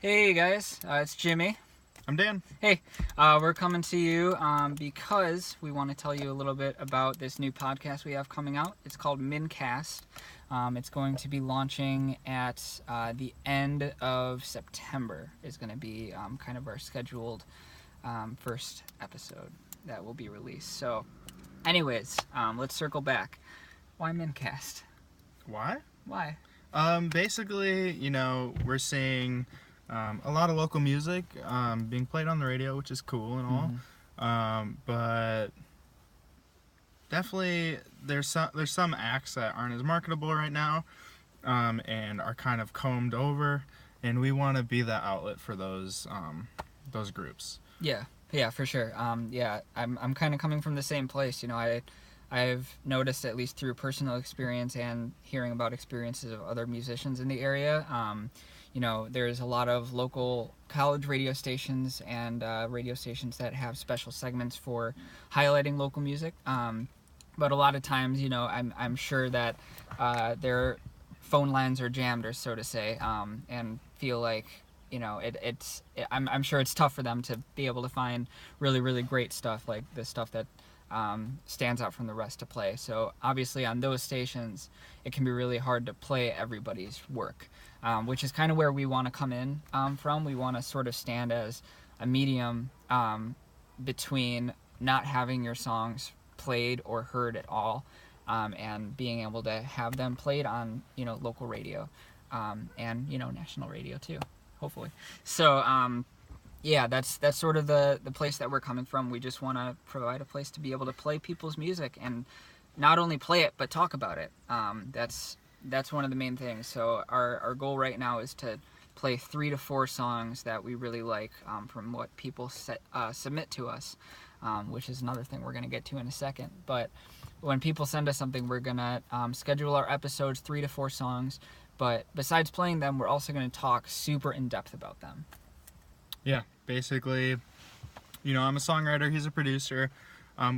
Hey guys, it's Jimmy. I'm Dan. Hey, we're coming to you because we want to tell you a little bit about this new podcast we have coming out. It's called MNCast. It's going to be launching at the end of September. Is going to be kind of our scheduled first episode that will be released. So, anyways, let's circle back. Why MNCast? Why? Why? Basically, we're seeing a lot of local music being played on the radio, which is cool and all. But definitely there's some acts that aren't as marketable right now and are kind of combed over, and we want to be the outlet for those groups. Yeah, for sure. I'm kind of coming from the same place. I've noticed, at least through personal experience and hearing about experiences of other musicians in the area, there's a lot of local college radio stations and radio stations that have special segments for highlighting local music. But a lot of times, I'm sure that their phone lines are jammed, or so to say, and feel like I'm sure it's tough for them to be able to find really, really great stuff, like the stuff that stands out from the rest to play. So obviously on those stations, it can be really hard to play everybody's work, which is kind of where we want to come in from. We want to sort of stand as a medium between not having your songs played or heard at all, and being able to have them played on local radio, and national radio too, hopefully. So yeah, that's sort of the place that we're coming from. We just want to provide a place to be able to play people's music, and not only play it but talk about it. That's one of the main things. So our goal right now is to play 3 to 4 songs that we really like from what people submit to us, which is another thing we're going to get to in a second. But when people send us something, we're going to schedule our episodes 3 to 4 songs. But besides playing them, we're also going to talk super in depth about them. Yeah, basically, I'm a songwriter, he's a producer.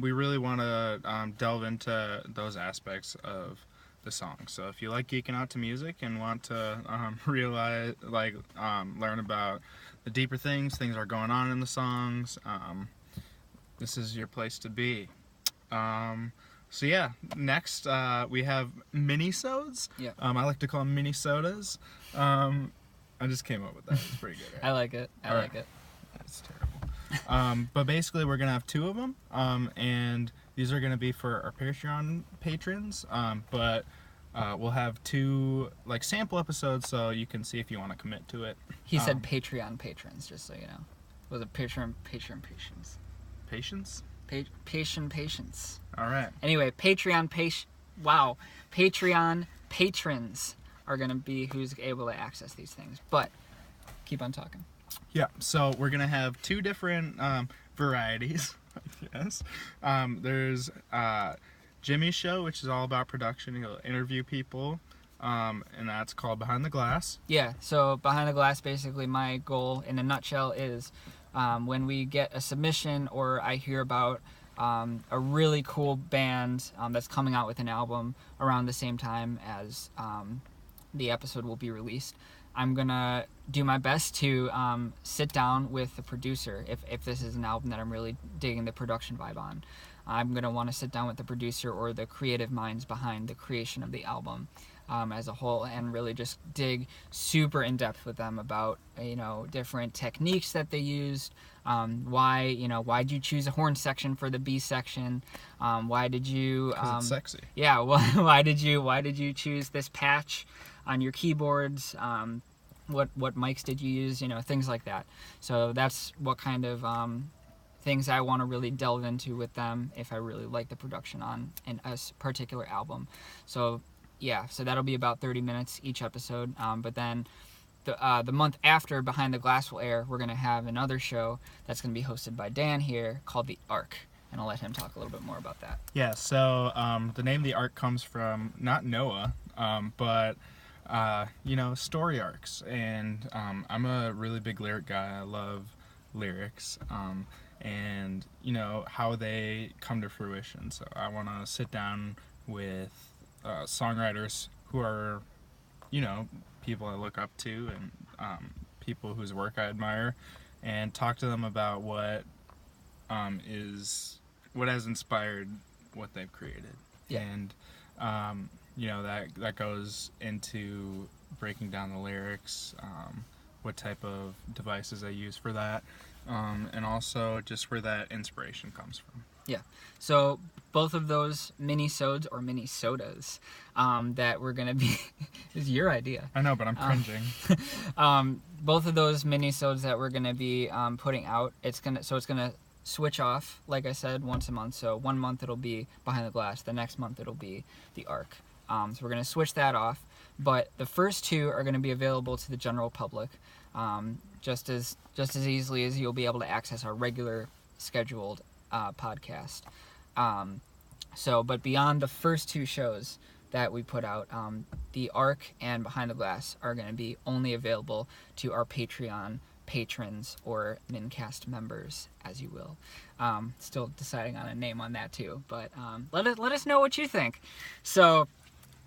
We really want to delve into those aspects of the song. So if you like geeking out to music and want to realize, learn about the deeper things that are going on in the songs, this is your place to be. So yeah, next we have mini-sodes. Yeah. I like to call them mini-sodas. I just came up with that. It's pretty good, right? I like it. I like it. That's terrible. But basically, we're going to have 2 of them, and these are going to be for our Patreon patrons, but we'll have 2 sample episodes, so you can see if you want to commit to it. He said Patreon patrons, just so you know. Was it Patreon patience? Patience? Patience. All right. Anyway, Patreon patrons are going to be who's able to access these things. But keep on talking. Yeah, so we're going to have 2 different varieties, I guess. There's Jimmy's show, which is all about production. He'll interview people, and that's called Behind the Glass. Yeah, so Behind the Glass, basically my goal in a nutshell is when we get a submission or I hear about a really cool band that's coming out with an album around the same time as the episode will be released, I'm gonna do my best to sit down with the producer. If this is an album that I'm really digging the production vibe on, I'm gonna want to sit down with the producer or the creative minds behind the creation of the album as a whole, and really just dig super in depth with them about different techniques that they used. Why'd you choose a horn section for the B section? Why did you? 'Cause it's sexy. Yeah. Well, why did you choose this patch on your keyboards? What mics did you use? Things like that. So that's what kind of things I want to really delve into with them if I really like the production on a particular album. So yeah, so that'll be about 30 minutes each episode. But then the month after Behind the Glass will air, we're going to have another show that's going to be hosted by Dan here called The Arc. And I'll let him talk a little bit more about that. Yeah, so the name of the arc comes from not Noah, but story arcs. And I'm a really big lyric guy. I love lyrics, and how they come to fruition. So I want to sit down with songwriters who are people I look up to, and people whose work I admire and talk to them about what has inspired what they've created. Yeah. And that goes into breaking down the lyrics, what type of devices I use for that, and also just where that inspiration comes from. Yeah. So both of those mini-sodes or mini-sodas that we're going to be... is your idea. I know, but I'm cringing. Both of those mini-sodes that we're going to be putting out, it's going to switch off, like I said, once a month. So 1 month it'll be Behind the Glass. The next month it'll be The Arc. So we're going to switch that off. But the first two are going to be available to the general public just as easily as you'll be able to access our regular scheduled podcast. But beyond the first two shows that we put out, The Arc and Behind the Glass are going to be only available to our Patreon patrons or MNCast members, as you will. Still deciding on a name on that too, but let us know what you think. So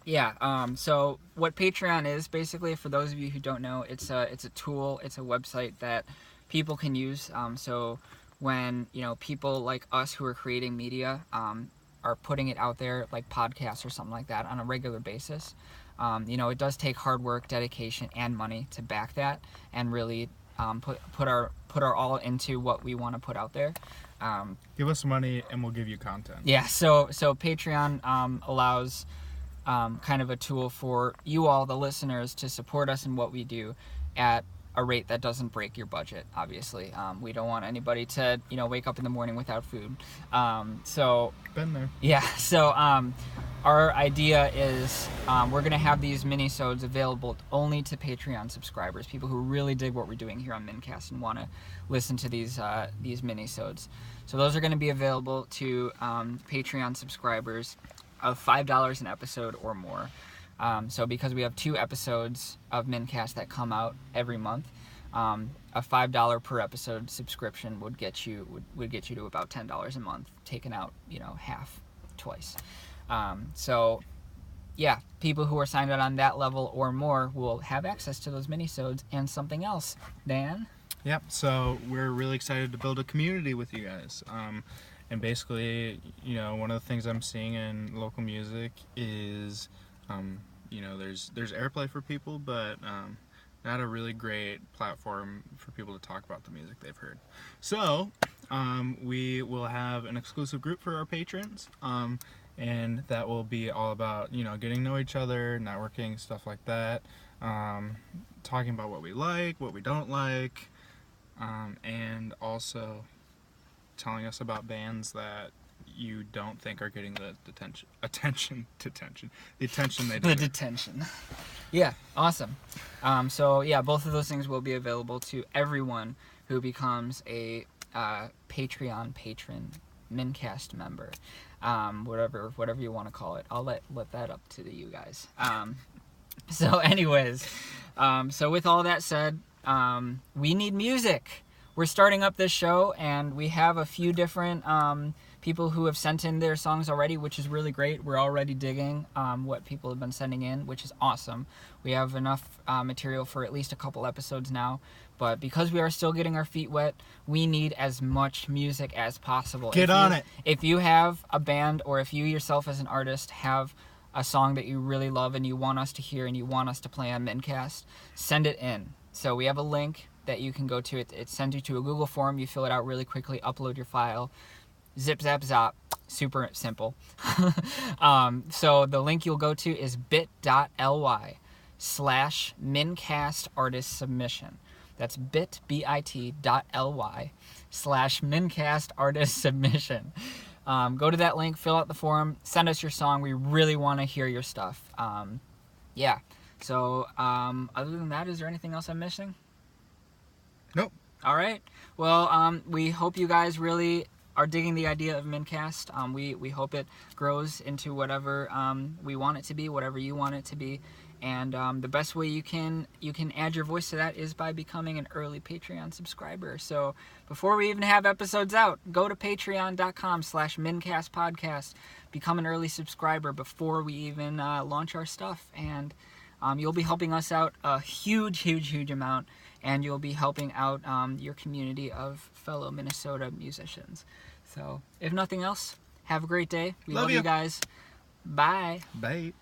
yeah, so what Patreon is, basically, for those of you who don't know, it's a tool, it's a website that people can use. So when people like us who are creating media are putting it out there, like podcasts or something like that, on a regular basis, it does take hard work, dedication, and money to back that and really put our all into what we want to put out there. Give us money and we'll give you content. Yeah, so Patreon allows kind of a tool for you all, the listeners, to support us in what we do at a rate that doesn't break your budget, obviously. We don't want anybody to, wake up in the morning without food. Been there. Yeah, so our idea is we're going to have these mini-sodes available only to Patreon subscribers, people who really dig what we're doing here on MNCast and want to listen to these mini-sodes. So those are going to be available to Patreon subscribers of $5 an episode or more. So because we have 2 episodes of MNCast that come out every month, a $5 per episode subscription would get you to about $10 a month, taken out half twice. So yeah, people who are signed up on that level or more will have access to those mini-sodes and something else. Dan? Yep, so we're really excited to build a community with you guys. And basically, one of the things I'm seeing in local music is, there's airplay for people, but not a really great platform for people to talk about the music they've heard. So, we will have an exclusive group for our patrons, and that will be all about, getting to know each other, networking, stuff like that, talking about what we like, what we don't like, and also telling us about bands that you don't think are getting the attention they deserve. The detention. Yeah, awesome. So yeah, both of those things will be available to everyone who becomes a Patreon patron, MNCast member, whatever you want to call it. I'll let that up to you guys. So anyways, so with all that said, we need music. We're starting up this show, and we have a few different people who have sent in their songs already, which is really great. We're already digging what people have been sending in, which is awesome. We have enough material for at least a couple episodes now, but because we are still getting our feet wet, we need as much music as possible. Get on it! If you have a band, or if you yourself as an artist have a song that you really love and you want us to hear and you want us to play on MNCast, send it in. So we have a link that you can go to. It sends you to a Google form. You fill it out really quickly, upload your file, zip, zap, zop. Super simple. So the link you'll go to is bit.ly/MNCast artist submission. That's bit.ly/MNCast artist submission. Go to that link, fill out the form, send us your song. We really want to hear your stuff. Yeah. So other than that, is there anything else I'm missing? Nope. All right. Well, we hope you guys really are digging the idea of MNCast. We hope it grows into whatever we want it to be, whatever you want it to be. And the best way you can add your voice to that is by becoming an early Patreon subscriber. So before we even have episodes out, go to patreon.com/MNCastPodcast. Become an early subscriber before we even launch our stuff. And you'll be helping us out a huge amount, and you'll be helping out your community of fellow Minnesota musicians. So if nothing else, have a great day. We love you guys. Bye. Bye.